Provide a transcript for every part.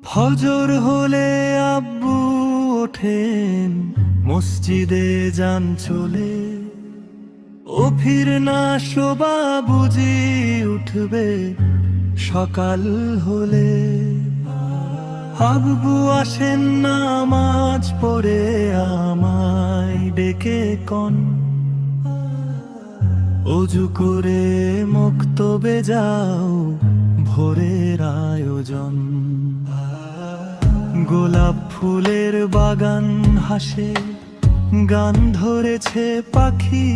ফজর হলে আব্বু ওঠেন, মসজিদে যান চলে। ও ফির না শোভা বুঝি উঠবে সকাল হলে। আব্বু আসেন নামাজ পড়ে আমায় ডেকে কন, অজু করে মক্তবে যাও ভোরের আয়োজন। গোলাপ ফুলের বাগান হাসে, গান ধরেছে পাখি।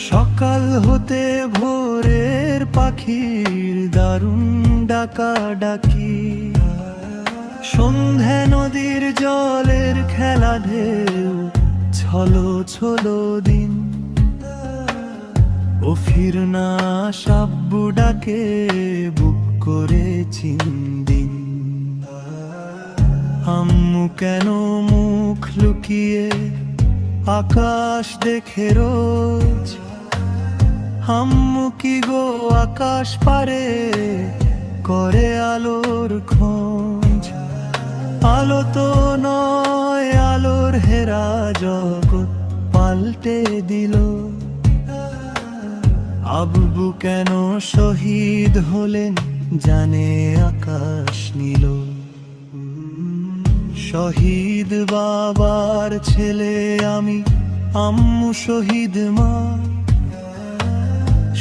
সকাল হতে ভোরের পাখির দারুণ ডাকা ডাকি। সন্ধে নদীর জলের খেলা ঢেউ, ছলো ছলো দিন। ও ফির না সাব্বু ডাকে বুক করে চিনদিন। আম্মু কেন মুখ লুকিয়ে আকাশ দেখে রোজ? আম্মু কি গো আকাশ পারে করে আলোর খোঁজ? আলো তো নয় আলোর হেরা জগৎ পাল্টে দিল। আব্বু কেন শহীদ হলেন জানে আকাশ নীল। শহীদ বাবার ছেলে আমি, আম্মু শহীদ মা।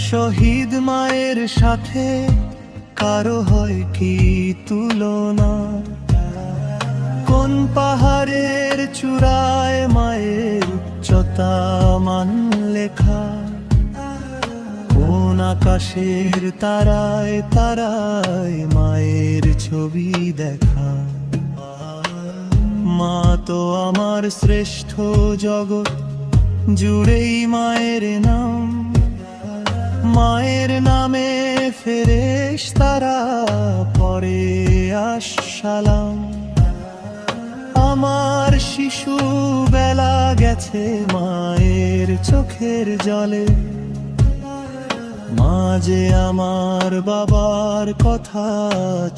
শহীদ মায়ের সাথে কারো হয় কি তুলনা? কোন পাহাড়ের চূড়ায় মায়ের উচ্চতা মান লেখা? কোন আকাশের তারায় তারায় মায়ের ছবি দেখা? মা তো আমার শ্রেষ্ঠ জগৎ জুড়েই মায়ের নাম। মায়ের নামে ফেরেশতারা পড়ে আসসালাম। আমার শিশু বেলা গেছে মায়ের চোখের জলে। মা যে আমার বাবার কথা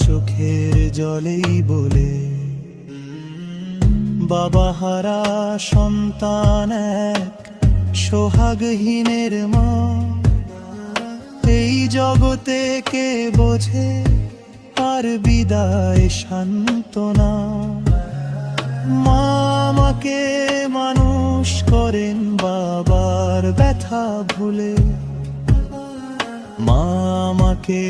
চোখের জলেই বলে। বাবা হারা সন্তান এক সোহাগহীনের মা। এই জগতে কে বোঝে আর বিদায় সান্ত্বনা? মা আমাকে মানুষ করেন বাবার ব্যথা ভুলে। মা আমাকে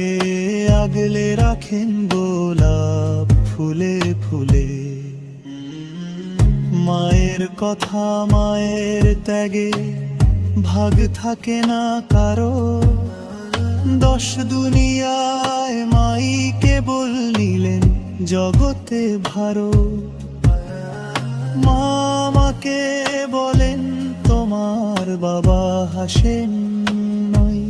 আগলে রাখেন গোলাপ ফুলে ফুলে। মায়ের কথা মায়ের ত্যাগে ভাগ থাকে না কারো। দশ দুনিয়ায় মাই কেবল নিলেন জগতে ভারো। মা আমাকে বলেন তোমার বাবা হাসেন নয়।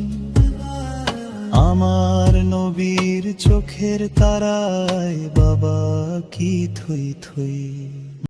আমার নবীর চোখের তারায় বাবা কি থই থই।